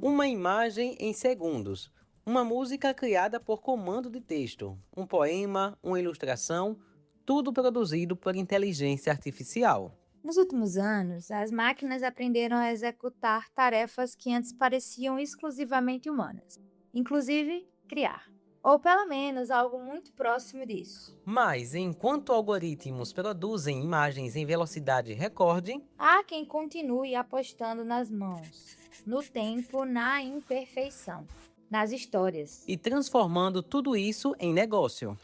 Uma imagem em segundos. Uma música criada por comando de texto. Um poema, uma ilustração, tudo produzido por inteligência artificial. Nos últimos anos, as máquinas aprenderam a executar tarefas que antes pareciam exclusivamente humanas, inclusive criar. Ou pelo menos algo muito próximo disso. Mas, enquanto algoritmos produzem imagens em velocidade recorde, Há quem continue apostando nas mãos, no tempo, na imperfeição, nas histórias. e transformando tudo isso em negócio.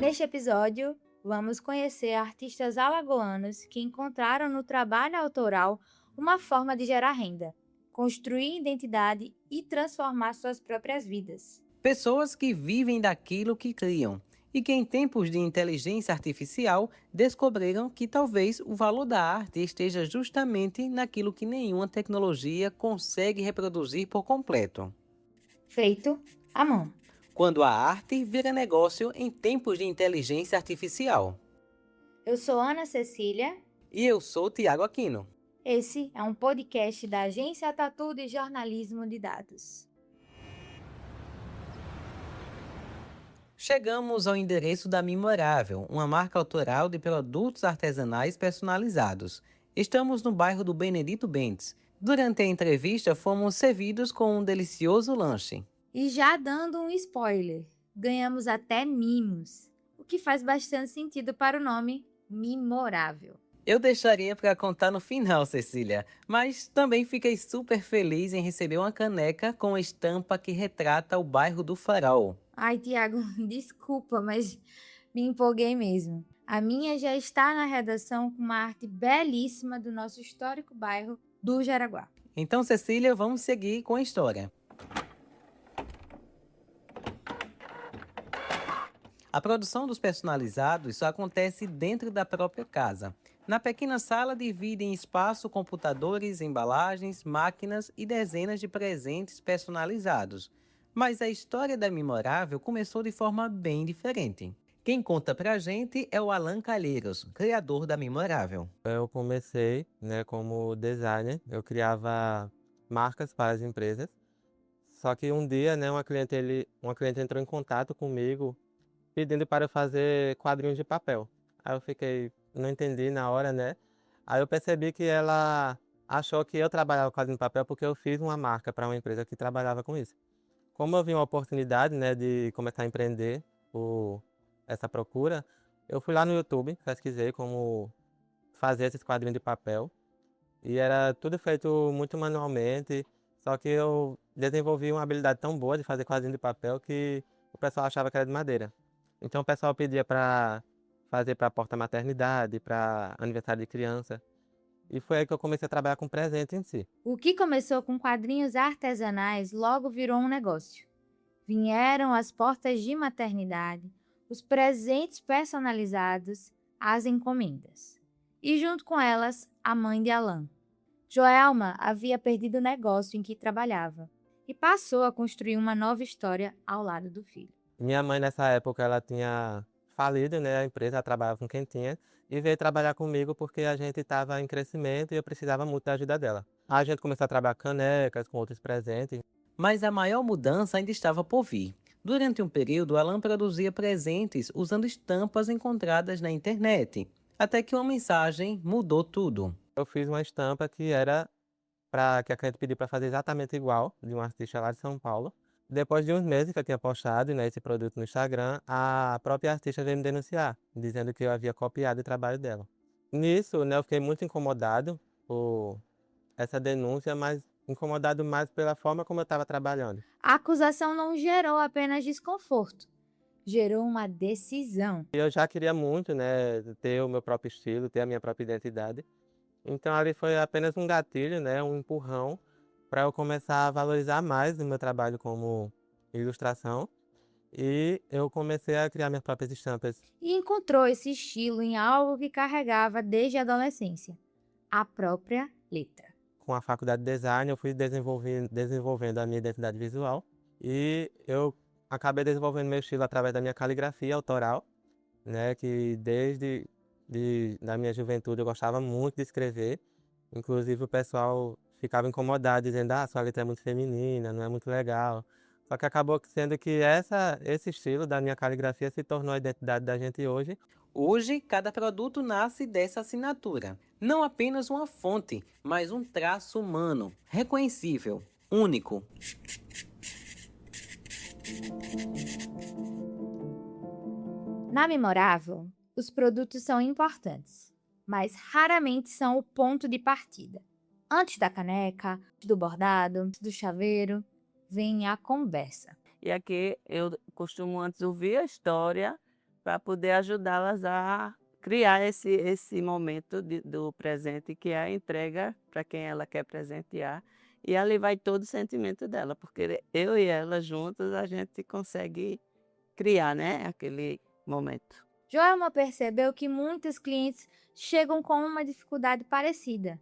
Neste episódio, vamos conhecer artistas alagoanos que encontraram no trabalho autoral uma forma de gerar renda, construir identidade e transformar suas próprias vidas. Pessoas que vivem daquilo que criam e que, em tempos de inteligência artificial, descobriram que talvez o valor da arte esteja justamente naquilo que nenhuma tecnologia consegue reproduzir por completo. Feito à mão. Quando a arte vira negócio em tempos de inteligência artificial. Eu sou Ana Cecília. E eu sou Tiago Aquino. Esse é um podcast da Agência Tatu de Jornalismo de Dados. Chegamos ao endereço da Memorável, uma marca autoral de produtos artesanais personalizados. Estamos no bairro do Benedito Bentes. Durante a entrevista, fomos servidos com um delicioso lanche. E já dando um spoiler, ganhamos até mimos, o que faz bastante sentido para o nome Memorável. Eu deixaria para contar no final, Cecília, mas também fiquei super feliz em receber uma caneca com a estampa que retrata o bairro do Farol. Ai, Tiago, desculpa, mas me empolguei mesmo. A minha já está na redação com uma arte belíssima do nosso histórico bairro do Jaraguá. Então, Cecília, vamos seguir com a história. A produção dos personalizados só acontece dentro da própria casa. Na pequena sala dividem espaço computadores, embalagens, máquinas e dezenas de presentes personalizados. Mas a história da Memorável começou de forma bem diferente. Quem conta pra gente é o Alan Calheiros, criador da Memorável. Eu comecei, como designer, eu criava marcas para as empresas. Só que um dia, uma cliente entrou em contato comigo pedindo para eu fazer quadrinhos de papel. Aí eu fiquei, não entendi na hora, né? Aí eu percebi que ela achou que eu trabalhava com quadrinho de papel porque eu fiz uma marca para uma empresa que trabalhava com isso. Como eu vi uma oportunidade, de começar a empreender por essa procura, eu fui lá no YouTube, pesquisei como fazer esses quadrinhos de papel. E era tudo feito muito manualmente, só que eu desenvolvi uma habilidade tão boa de fazer quadrinho de papel que o pessoal achava que era de madeira. Então o pessoal pedia para fazer para porta-maternidade, para aniversário de criança. E foi aí que eu comecei a trabalhar com presente em si. O que começou com quadrinhos artesanais logo virou um negócio. Vieram as portas de maternidade, os presentes personalizados, as encomendas. E junto com elas, a mãe de Alan. Joelma havia perdido o negócio em que trabalhava e passou a construir uma nova história ao lado do filho. Minha mãe nessa época ela tinha falido, a empresa, ela trabalhava com quem tinha, e veio trabalhar comigo porque a gente estava em crescimento e eu precisava muito da ajuda dela. A gente começou a trabalhar canecas, com outros presentes. Mas a maior mudança ainda estava por vir. Durante um período, Alan produzia presentes usando estampas encontradas na internet, até que uma mensagem mudou tudo. Eu fiz uma estampa que era para que a cliente pediu para fazer exatamente igual, de um artista lá de São Paulo. Depois de uns meses que eu tinha postado, esse produto no Instagram, a própria artista veio me denunciar, dizendo que eu havia copiado o trabalho dela. Nisso, eu fiquei muito incomodado por essa denúncia, mas incomodado mais pela forma como eu estava trabalhando. A acusação não gerou apenas desconforto, gerou uma decisão. Eu já queria muito, ter o meu próprio estilo, ter a minha própria identidade. Então ali foi apenas um gatilho, um empurrão para eu começar a valorizar mais o meu trabalho como ilustração. E eu comecei a criar minhas próprias estampas. E encontrou esse estilo em algo que carregava desde a adolescência, a própria letra. Com a faculdade de design, eu fui desenvolvendo a minha identidade visual. E eu acabei desenvolvendo meu estilo através da minha caligrafia autoral, que desde da minha juventude eu gostava muito de escrever. Inclusive o pessoal ficava incomodado, dizendo: "Ah, sua letra é muito feminina, não é muito legal". Só que acabou sendo que esse estilo da minha caligrafia se tornou a identidade da gente hoje. Hoje, cada produto nasce dessa assinatura. Não apenas uma fonte, mas um traço humano, reconhecível, único. Na Memorável, os produtos são importantes, mas raramente são o ponto de partida. Antes da caneca, do bordado, antes do chaveiro, vem a conversa. E aqui eu costumo antes ouvir a história para poder ajudá-las a criar esse momento do presente, que é a entrega para quem ela quer presentear. E ali vai todo o sentimento dela, porque eu e ela juntas a gente consegue criar, né, aquele momento. Joelma percebeu que muitos clientes chegam com uma dificuldade parecida.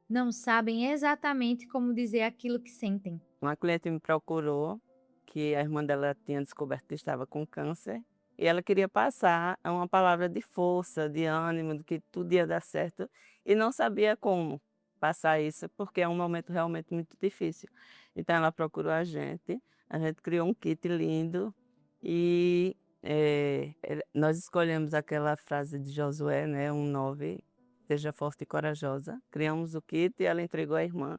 Não sabem exatamente como dizer aquilo que sentem. Uma cliente me procurou que a irmã dela tinha descoberto que estava com câncer e ela queria passar uma palavra de força, de ânimo, de que tudo ia dar certo e não sabia como passar isso, porque é um momento realmente muito difícil. Então ela procurou a gente criou um kit lindo e nós escolhemos aquela frase de Josué, né, 1:9, seja forte e corajosa. Criamos o kit e ela entregou à irmã.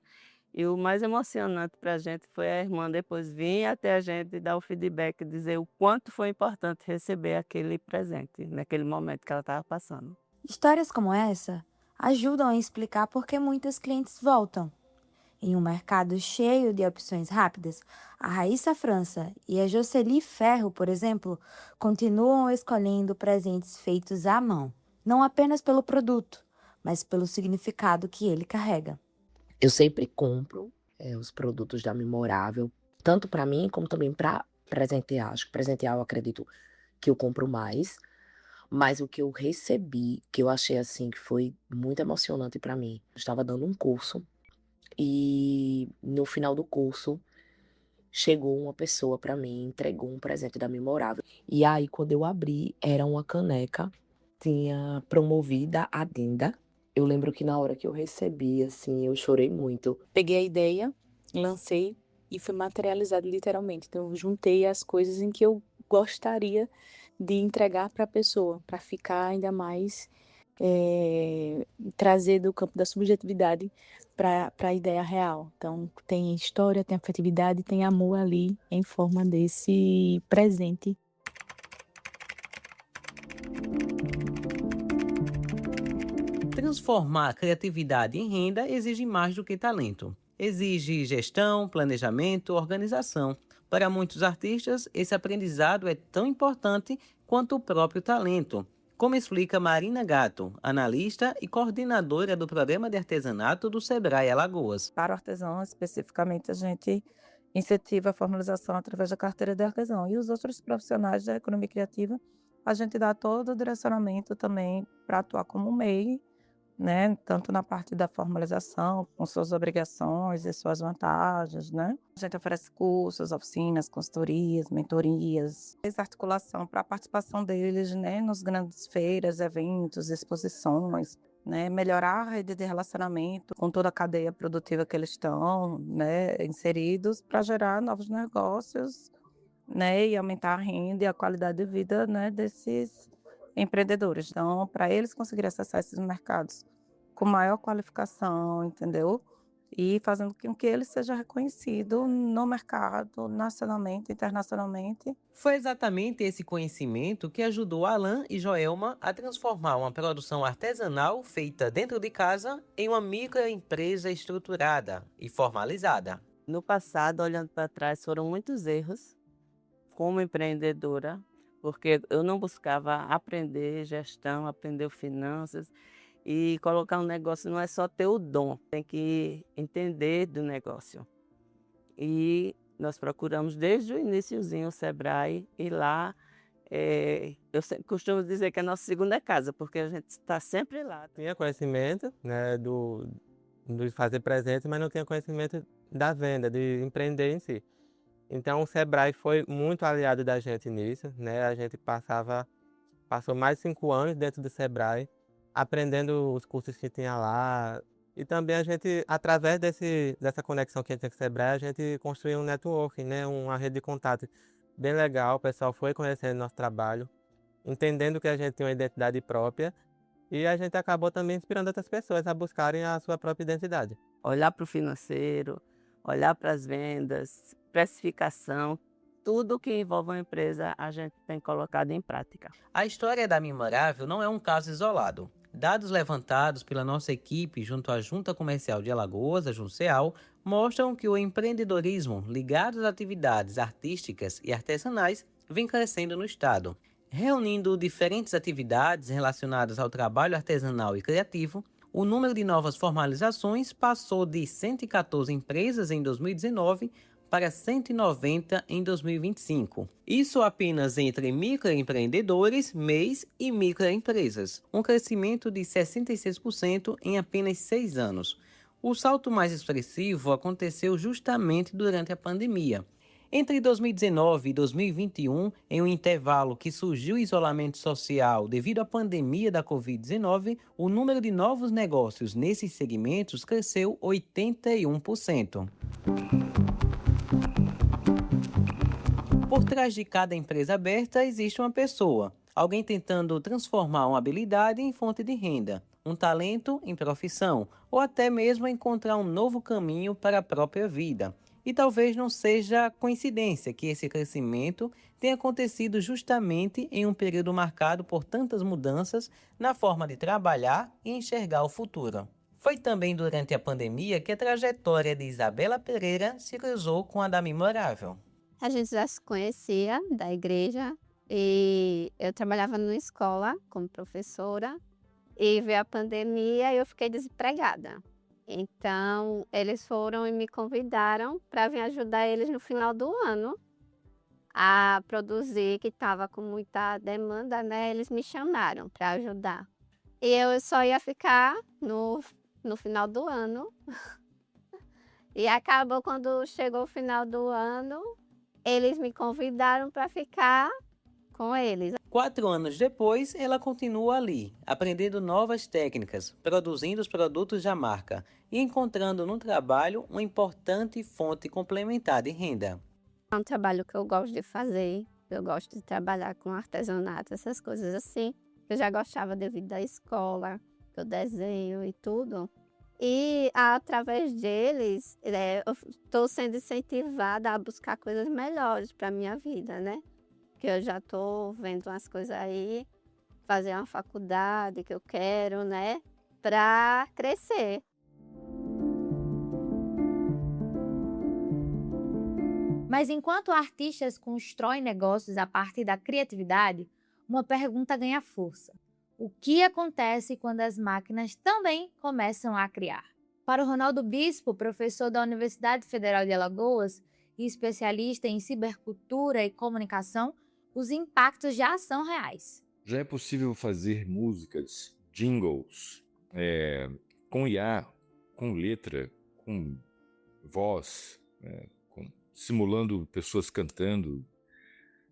E o mais emocionante para a gente foi a irmã depois vir até a gente e dar o feedback, dizer o quanto foi importante receber aquele presente, naquele momento que ela estava passando. Histórias como essa ajudam a explicar por que muitos clientes voltam. Em um mercado cheio de opções rápidas, a Raíssa França e a Jocely Ferro, por exemplo, continuam escolhendo presentes feitos à mão, não apenas pelo produto, mas pelo significado que ele carrega. Eu sempre compro os produtos da Memorável, tanto para mim como também para presentear. Acho que presentear eu acredito que eu compro mais, mas o que eu recebi, que eu achei assim que foi muito emocionante para mim. Eu estava dando um curso e no final do curso chegou uma pessoa para mim, entregou um presente da Memorável. E aí quando eu abri, era uma caneca, tinha promovida a Dinda. Eu lembro que na hora que eu recebi, assim, eu chorei muito. Peguei a ideia, lancei e foi materializado literalmente. Então, eu juntei as coisas em que eu gostaria de entregar para a pessoa, para ficar ainda mais, trazer do campo da subjetividade para a ideia real. Então, tem história, tem afetividade, tem amor ali em forma desse presente. Transformar a criatividade em renda exige mais do que talento. Exige gestão, planejamento, organização. Para muitos artistas, esse aprendizado é tão importante quanto o próprio talento, como explica Marina Gatto, analista e coordenadora do programa de artesanato do Sebrae Alagoas. Para o artesão, especificamente, a gente incentiva a formalização através da carteira de artesão. E os outros profissionais da economia criativa, a gente dá todo o direcionamento também para atuar como MEI, né? Tanto na parte da formalização, com suas obrigações e suas vantagens, né? A gente oferece cursos, oficinas, consultorias, mentorias, essa articulação para a participação deles, né? Nos grandes feiras, eventos, exposições, né? Melhorar a rede de relacionamento com toda a cadeia produtiva que eles estão, né, inseridos, para gerar novos negócios, né? E aumentar a renda e a qualidade de vida, né, desses empreendedores. Então, para eles conseguirem acessar esses mercados com maior qualificação, entendeu? E fazendo com que ele seja reconhecido no mercado, nacionalmente, internacionalmente. Foi exatamente esse conhecimento que ajudou Alan e Joelma a transformar uma produção artesanal feita dentro de casa em uma microempresa estruturada e formalizada. No passado, olhando para trás, foram muitos erros como empreendedora, porque eu não buscava aprender gestão, aprender finanças. E colocar um negócio não é só ter o dom, tem que entender do negócio. E nós procuramos desde o iniciozinho o Sebrae e lá eu costumo dizer que é a nossa segunda casa, porque a gente está sempre lá. Tinha conhecimento, né, de fazer presente, mas não tinha conhecimento da venda, de empreender em si. Então o Sebrae foi muito aliado da gente nisso, né? A gente passou mais de 5 anos dentro do Sebrae, aprendendo os cursos que tinha lá, E também a gente, através dessa conexão que a gente tem com o Sebrae, a gente construiu um networking, né? Uma rede de contato bem legal. O pessoal foi conhecendo nosso trabalho, entendendo que a gente tem uma identidade própria e a gente acabou também inspirando outras pessoas a buscarem a sua própria identidade. Olhar para o financeiro, olhar para as vendas, precificação, tudo que envolve uma empresa a gente tem colocado em prática. A história da Memorável não é um caso isolado. Dados levantados pela nossa equipe junto à Junta Comercial de Alagoas, a Junceal, mostram que o empreendedorismo ligado às atividades artísticas e artesanais vem crescendo no estado. Reunindo diferentes atividades relacionadas ao trabalho artesanal e criativo, o número de novas formalizações passou de 114 empresas em 2019 para 190 em 2025. Isso apenas entre microempreendedores, MEIs e microempresas, um crescimento de 66% em apenas 6 anos. O salto mais expressivo aconteceu justamente durante a pandemia. Entre 2019 e 2021, em um intervalo que surgiu o isolamento social devido à pandemia da Covid-19, o número de novos negócios nesses segmentos cresceu 81%. Por trás de cada empresa aberta existe uma pessoa, alguém tentando transformar uma habilidade em fonte de renda, um talento em profissão, ou até mesmo encontrar um novo caminho para a própria vida. E talvez não seja coincidência que esse crescimento tenha acontecido justamente em um período marcado por tantas mudanças na forma de trabalhar e enxergar o futuro. Foi também durante a pandemia que a trajetória de Isabela Pereira se cruzou com a da Memorável. A gente já se conhecia da igreja e eu trabalhava numa escola como professora e veio a pandemia e eu fiquei desempregada. Então, eles foram e me convidaram para vir ajudar eles no final do ano a produzir, que estava com muita demanda, né? Eles me chamaram para ajudar. E eu só ia ficar no final do ano. E acabou quando chegou o final do ano, eles me convidaram para ficar com eles. 4 anos depois, ela continua ali, aprendendo novas técnicas, produzindo os produtos da marca e encontrando no trabalho uma importante fonte complementar de renda. É um trabalho que eu gosto de fazer, eu gosto de trabalhar com artesanato, essas coisas assim. Eu já gostava devido da escola, que eu desenho e tudo. E através deles, eu estou sendo incentivada a buscar coisas melhores para a minha vida, né? Que eu já estou vendo umas coisas aí, fazer uma faculdade que eu quero, né? Para crescer. Mas enquanto artistas constroem negócios a partir da criatividade, uma pergunta ganha força. O que acontece quando as máquinas também começam a criar? Para o Ronaldo Bispo, professor da Universidade Federal de Alagoas e especialista em cibercultura e comunicação, os impactos já são reais. Já é possível fazer músicas, jingles, com IA, com letra, com voz, simulando pessoas cantando,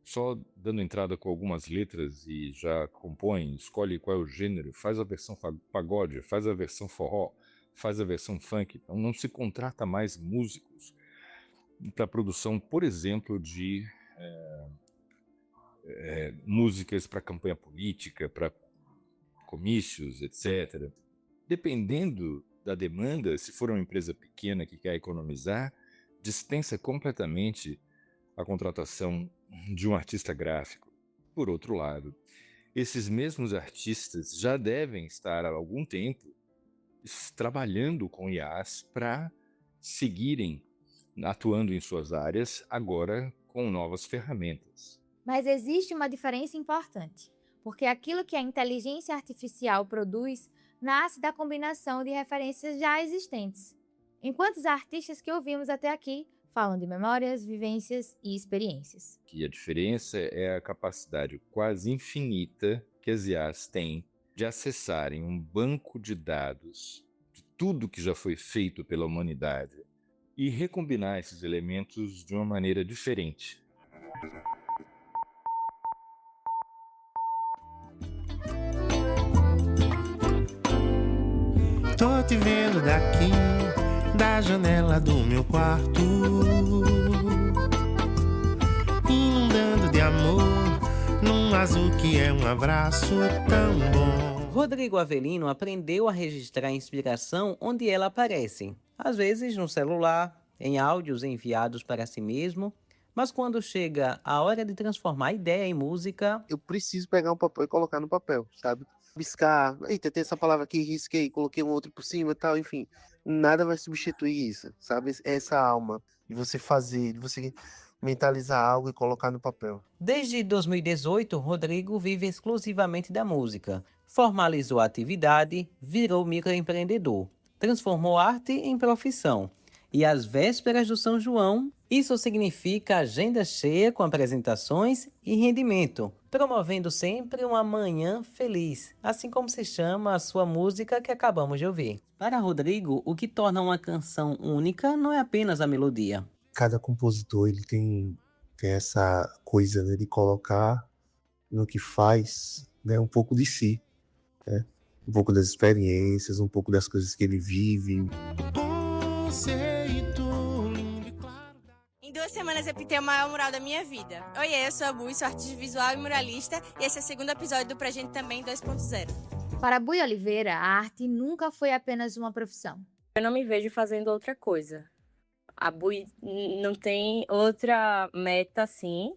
só dando entrada com algumas letras e já compõe, escolhe qual é o gênero, faz a versão pagode, faz a versão forró, faz a versão funk. Então não se contrata mais músicos para a produção, por exemplo, de músicas para campanha política, para comícios, etc. Dependendo da demanda, se for uma empresa pequena que quer economizar, dispensa completamente a contratação de um artista gráfico. Por outro lado, esses mesmos artistas já devem estar há algum tempo trabalhando com IAs para seguirem atuando em suas áreas, agora com novas ferramentas. Mas existe uma diferença importante, porque aquilo que a inteligência artificial produz nasce da combinação de referências já existentes, enquanto os artistas que ouvimos até aqui falam de memórias, vivências e experiências. Que a diferença é a capacidade quase infinita que as IAs têm de acessarem um banco de dados de tudo que já foi feito pela humanidade e recombinar esses elementos de uma maneira diferente. Tô te vendo daqui, da janela do meu quarto, inundando de amor, num azul que é um abraço tão bom. Rodrigo Avelino aprendeu a registrar a inspiração onde ela aparece, às vezes no celular, em áudios enviados para si mesmo, mas quando chega a hora de transformar a ideia em música, Eu preciso pegar um papel e colocar no papel, sabe? Biscar, eita, tem essa palavra aqui, risquei, coloquei um outro por cima e tal, enfim. Nada vai substituir isso, sabe? Essa alma de você fazer, de você mentalizar algo e colocar no papel. desde 2018, Rodrigo vive exclusivamente da música. Formalizou a atividade, virou microempreendedor, transformou arte em profissão. E às vésperas do São João, isso significa agenda cheia com apresentações e rendimento, promovendo sempre uma manhã feliz, assim como se chama a sua música que acabamos de ouvir. Para Rodrigo, o que torna uma canção única não é apenas a melodia. Cada compositor ele tem essa coisa, né, de colocar no que faz, né, um pouco de si, né? Um pouco das experiências, um pouco das coisas que ele vive. Conceito lindo e claro. Em 2 semanas eu pintei o maior mural da minha vida. Oiê, eu sou a Bui, sou artista visual e muralista, e esse é o segundo episódio do Pra Gente Também 2.0. Para Bui Oliveira, a arte nunca foi apenas uma profissão. Eu não me vejo fazendo outra coisa. A Bui não tem outra meta, assim,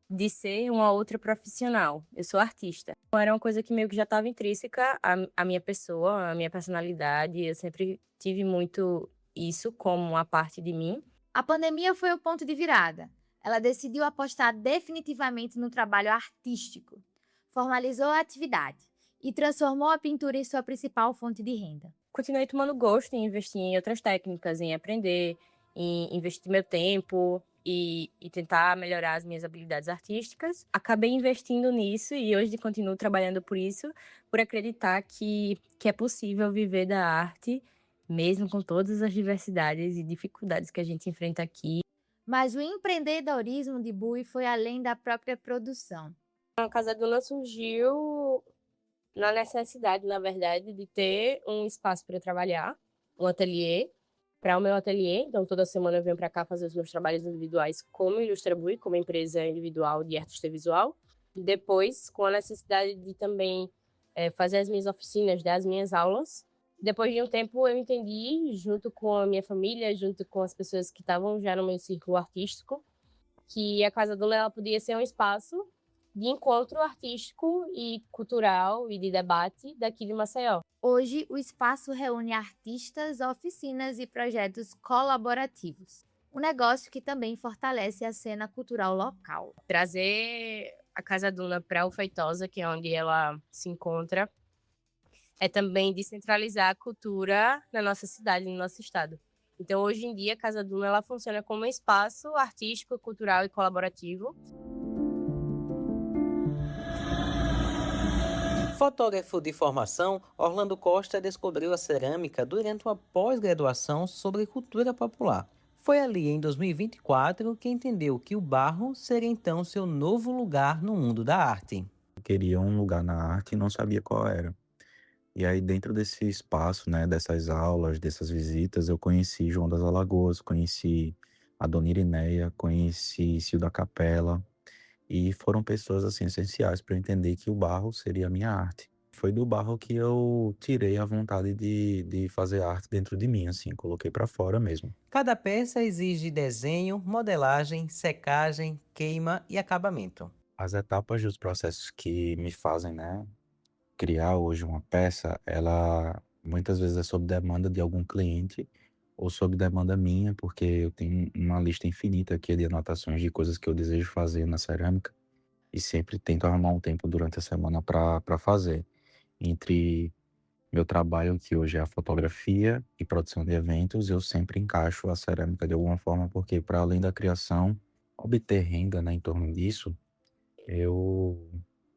de ser uma outra profissional. Eu sou artista. Era uma coisa que meio que já estava intrínseca à minha pessoa, à minha personalidade. Eu sempre tive muito isso como uma parte de mim. A pandemia foi o ponto de virada. Ela decidiu apostar definitivamente no trabalho artístico, formalizou a atividade e transformou a pintura em sua principal fonte de renda. Continuei tomando gosto em investir em outras técnicas, em aprender, em investir meu tempo e tentar melhorar as minhas habilidades artísticas. Acabei investindo nisso e hoje continuo trabalhando por isso, por acreditar que é possível viver da arte, mesmo com todas as diversidades e dificuldades que a gente enfrenta aqui. Mas o empreendedorismo de Bui foi além da própria produção. A Casa Duna surgiu na necessidade, na verdade, de ter um espaço para trabalhar, um ateliê, para o meu ateliê. Então, toda semana eu venho para cá fazer os meus trabalhos individuais como Ilustra Bui, como empresa individual de artista visual. Depois, com a necessidade de também fazer as minhas oficinas, dar as minhas aulas. Depois de um tempo, eu entendi, junto com a minha família, junto com as pessoas que estavam já no meu círculo artístico, que a Casa Duna ela podia ser um espaço de encontro artístico e cultural e de debate daqui de Maceió. Hoje, o espaço reúne artistas, oficinas e projetos colaborativos. Um negócio que também fortalece a cena cultural local. Trazer a Casa Duna para o Feitosa, que é onde ela se encontra, é também descentralizar a cultura na nossa cidade, no nosso estado. Então, hoje em dia, a Casa Duna ela funciona como um espaço artístico, cultural e colaborativo. Fotógrafo de formação, Orlando Costa descobriu a cerâmica durante uma pós-graduação sobre cultura popular. Foi ali em 2024 que entendeu que o barro seria então seu novo lugar no mundo da arte. Eu queria um lugar na arte e não sabia qual era. E aí dentro desse espaço, né, dessas aulas, dessas visitas, eu conheci João das Alagoas, conheci a Dona Irineia, conheci Cio da Capela, e foram pessoas assim essenciais para eu entender que o barro seria a minha arte. Foi do barro que eu tirei a vontade de fazer arte dentro de mim, assim, coloquei para fora mesmo. Cada peça exige desenho, modelagem, secagem, queima e acabamento. As etapas dos processos que me fazem, né, criar hoje uma peça, ela muitas vezes é sob demanda de algum cliente ou sob demanda minha, porque eu tenho uma lista infinita aqui de anotações de coisas que eu desejo fazer na cerâmica e sempre tento arrumar um tempo durante a semana para fazer. Entre meu trabalho, que hoje é a fotografia e produção de eventos, eu sempre encaixo a cerâmica de alguma forma, porque para além da criação, obter renda, né, em torno disso, eu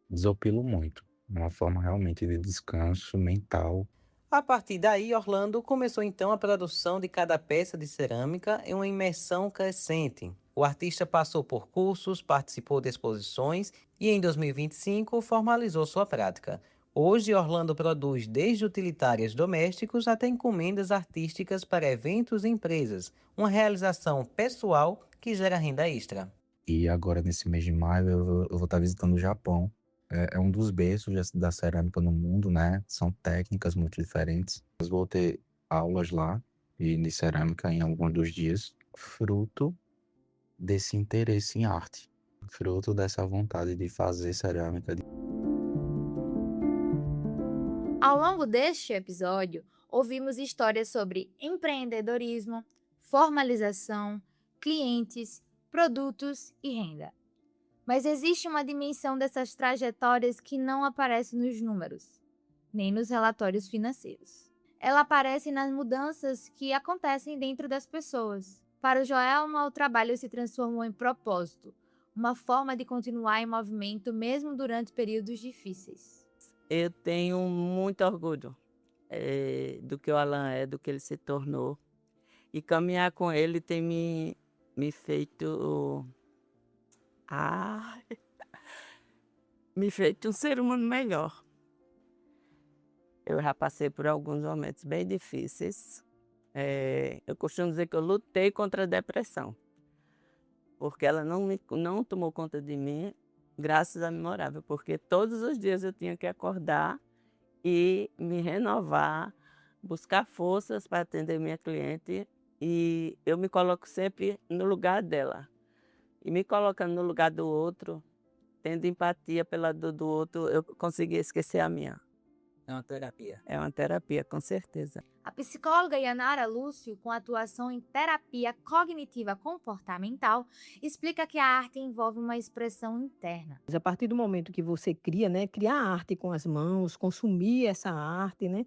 desopilo muito. Uma forma realmente de descanso mental. A partir daí, Orlando começou então a produção de cada peça de cerâmica em uma imersão crescente. O artista passou por cursos, participou de exposições e em 2025 formalizou sua prática. Hoje, Orlando produz desde utilitárias domésticos até encomendas artísticas para eventos e empresas, uma realização pessoal que gera renda extra. E agora, nesse mês de maio, eu vou estar visitando o Japão. É um dos berços da cerâmica no mundo, né? São técnicas muito diferentes. Eu vou ter aulas lá de cerâmica em alguns dos dias, fruto desse interesse em arte, fruto dessa vontade de fazer cerâmica. Ao longo deste episódio, ouvimos histórias sobre empreendedorismo, formalização, clientes, produtos e renda. Mas existe uma dimensão dessas trajetórias que não aparece nos números, nem nos relatórios financeiros. Ela aparece nas mudanças que acontecem dentro das pessoas. Para o Joelma, o trabalho se transformou em propósito, uma forma de continuar em movimento mesmo durante períodos difíceis. Eu tenho muito orgulho do que o Alan é, do que ele se tornou. E caminhar com ele tem me feito me feito um ser humano melhor. Eu já passei por alguns momentos bem difíceis. Eu costumo dizer que eu lutei contra a depressão, porque ela não tomou conta de mim, graças à Memorável, porque todos os dias eu tinha que acordar e me renovar, buscar forças para atender minha cliente, e eu me coloco sempre no lugar dela. E me colocando no lugar do outro, tendo empatia pela dor do outro, eu consegui esquecer a minha. É uma terapia. É uma terapia, com certeza. A psicóloga Yanara Lúcio, com atuação em terapia cognitiva comportamental, explica que a arte envolve uma expressão interna. A partir do momento que você cria, né, criar arte com as mãos, consumir essa arte, né,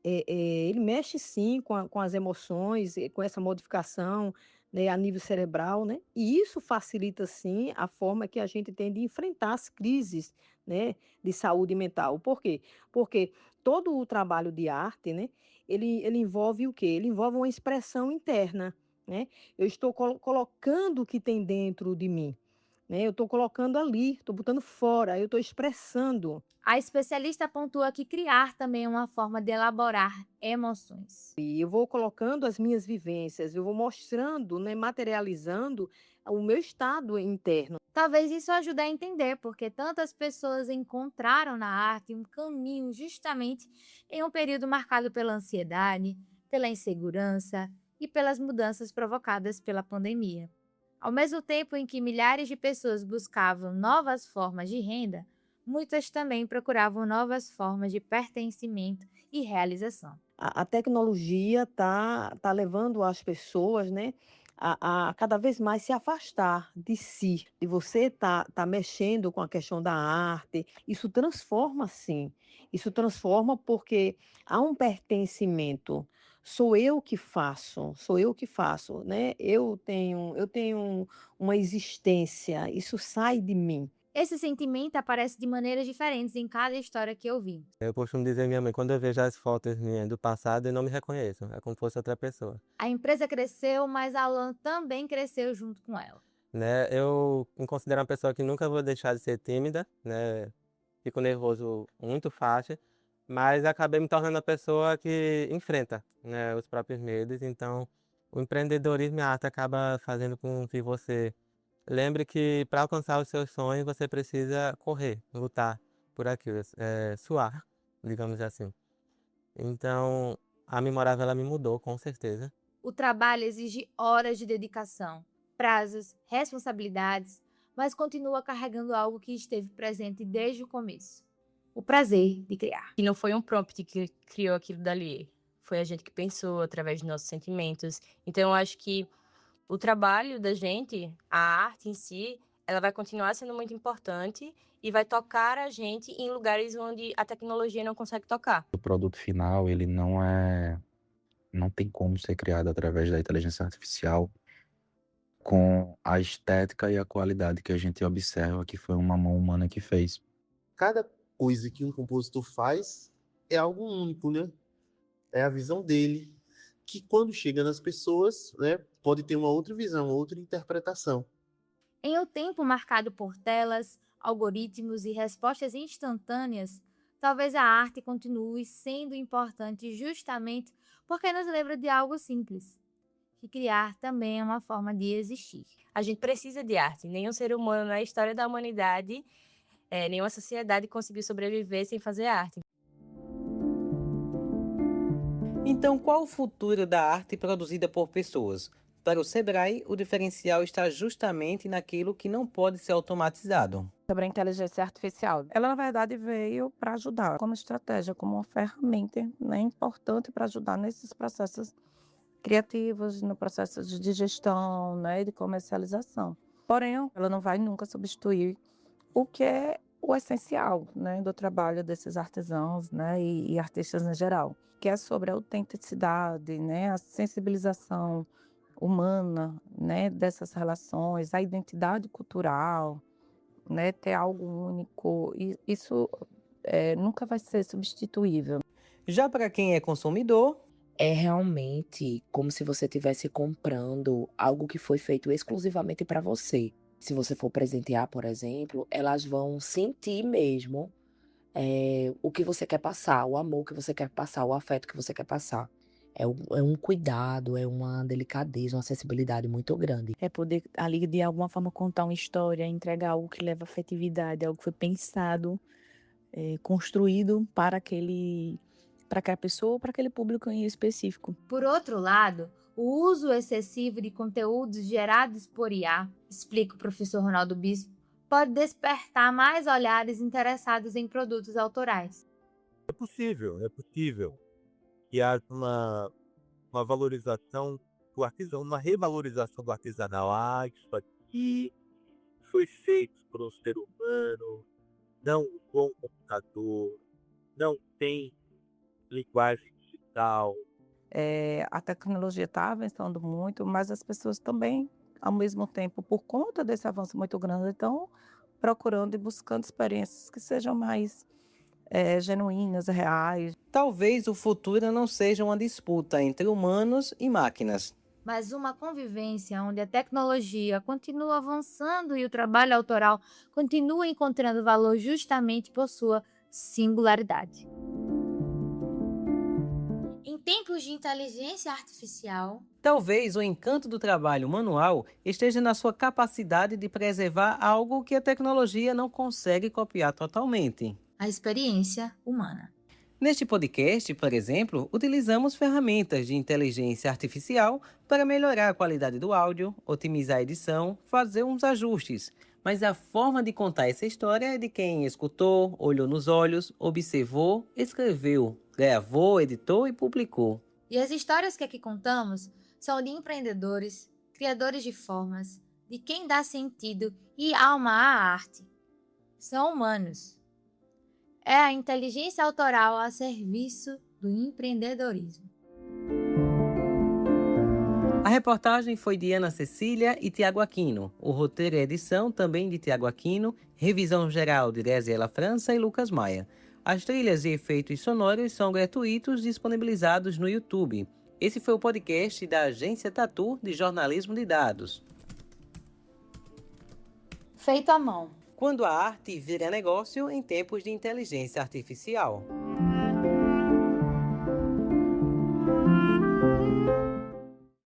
ele mexe sim com as emoções, com essa modificação, né, a nível cerebral, né, e isso facilita sim a forma que a gente tem de enfrentar as crises, né, de saúde mental. Por quê? Porque todo o trabalho de arte, né, ele envolve o quê? Ele envolve uma expressão interna, né? Eu estou colocando o que tem dentro de mim, né? Eu estou colocando ali, estou botando fora, eu estou expressando. A especialista pontua que criar também é uma forma de elaborar emoções. E eu vou colocando as minhas vivências, eu vou mostrando, né, materializando o meu estado interno. Talvez isso ajude a entender porque tantas pessoas encontraram na arte um caminho justamente em um período marcado pela ansiedade, pela insegurança e pelas mudanças provocadas pela pandemia. Ao mesmo tempo em que milhares de pessoas buscavam novas formas de renda, muitas também procuravam novas formas de pertencimento e realização. A tecnologia tá levando as pessoas, né, a cada vez mais se afastar de si, de você tá mexendo com a questão da arte. Isso transforma sim, isso transforma porque há um pertencimento. Sou eu que faço, né? Eu tenho uma existência, isso sai de mim. Esse sentimento aparece de maneiras diferentes em cada história que eu vi. Eu costumo dizer à minha mãe, quando eu vejo as fotos minhas do passado, eu não me reconheço. É como se fosse outra pessoa. A empresa cresceu, mas a Alan também cresceu junto com ela. Né? Eu me considero uma pessoa que nunca vou deixar de ser tímida, né? Fico nervoso muito fácil, mas acabei me tornando uma pessoa que enfrenta, né, os próprios medos. Então, o empreendedorismo e a arte acaba fazendo com que você lembre que para alcançar os seus sonhos você precisa correr, lutar por aquilo, suar, digamos assim. Então, a Memorável ela me mudou, com certeza. O trabalho exige horas de dedicação, prazos, responsabilidades, mas continua carregando algo que esteve presente desde o começo: o prazer de criar. E não foi um prompt que criou aquilo dali, foi a gente que pensou através dos nossos sentimentos. Então, eu acho que o trabalho da gente, a arte em si, ela vai continuar sendo muito importante e vai tocar a gente em lugares onde a tecnologia não consegue tocar. O produto final, ele não tem como ser criado através da inteligência artificial com a estética e a qualidade que a gente observa que foi uma mão humana que fez. Cada coisa que um compositor faz é algo único, né? É a visão dele, que quando chega nas pessoas, né, pode ter uma outra visão, outra interpretação. Em um tempo marcado por telas, algoritmos e respostas instantâneas, talvez a arte continue sendo importante justamente porque nos lembra de algo simples, que criar também é uma forma de existir. A gente precisa de arte. Nenhum ser humano na história da humanidade, nenhuma sociedade conseguiu sobreviver sem fazer arte. Então, qual o futuro da arte produzida por pessoas? Para o Sebrae, o diferencial está justamente naquilo que não pode ser automatizado. Sobre a inteligência artificial, ela na verdade veio para ajudar como estratégia, como uma ferramenta, né, importante para ajudar nesses processos criativos, no processo de gestão, né, e de comercialização. Porém, ela não vai nunca substituir o que é o essencial, né, do trabalho desses artesãos, né, e artistas em geral, que é sobre a autenticidade, né, a sensibilização humana, né, dessas relações, a identidade cultural, né, ter algo único, e isso nunca vai ser substituível. Já para quem é consumidor, É realmente como se você estivesse comprando algo que foi feito exclusivamente para você. Se você for presentear, por exemplo, elas vão sentir mesmo o que você quer passar, o amor que você quer passar, o afeto que você quer passar. É um cuidado, é uma delicadeza, uma sensibilidade muito grande. É poder ali de alguma forma contar uma história, entregar algo que leva afetividade, algo que foi pensado, construído para aquela pessoa ou para aquele público em específico. Por outro lado, o uso excessivo de conteúdos gerados por IA, explica o professor Ronaldo Bispo, pode despertar mais olhares interessados em produtos autorais. É possível que haja uma valorização do artesão, uma revalorização do artesanal. Isso aqui foi feito por um ser humano, não com computador, não tem linguagem digital. A tecnologia está avançando muito, mas as pessoas também, ao mesmo tempo, por conta desse avanço muito grande, estão procurando e buscando experiências que sejam mais genuínas, reais. talvez o futuro não seja uma disputa entre humanos e máquinas, mas uma convivência onde a tecnologia continua avançando e o trabalho autoral continua encontrando valor justamente por sua singularidade. Em tempos de inteligência artificial, Talvez o encanto do trabalho manual esteja na sua capacidade de preservar algo que a tecnologia não consegue copiar totalmente. a experiência humana. Neste podcast, por exemplo, utilizamos ferramentas de inteligência artificial para melhorar a qualidade do áudio, otimizar a edição, fazer uns ajustes. Mas a forma de contar essa história é de quem escutou, olhou nos olhos, observou, escreveu, gravou, editou e publicou. E as histórias que aqui contamos são de empreendedores, criadores de formas, de quem dá sentido e alma à arte. São humanos. É a inteligência autoral a serviço do empreendedorismo. A reportagem foi de Ana Cecília e Tiago Aquino. O roteiro e edição também de Tiago Aquino, revisão geral de Graziela França e Lucas Maia. As trilhas e efeitos sonoros são gratuitos, disponibilizados no YouTube. Esse foi o podcast da Agência Tatu de Jornalismo de Dados. Feito à mão. Quando a arte vira negócio em tempos de inteligência artificial.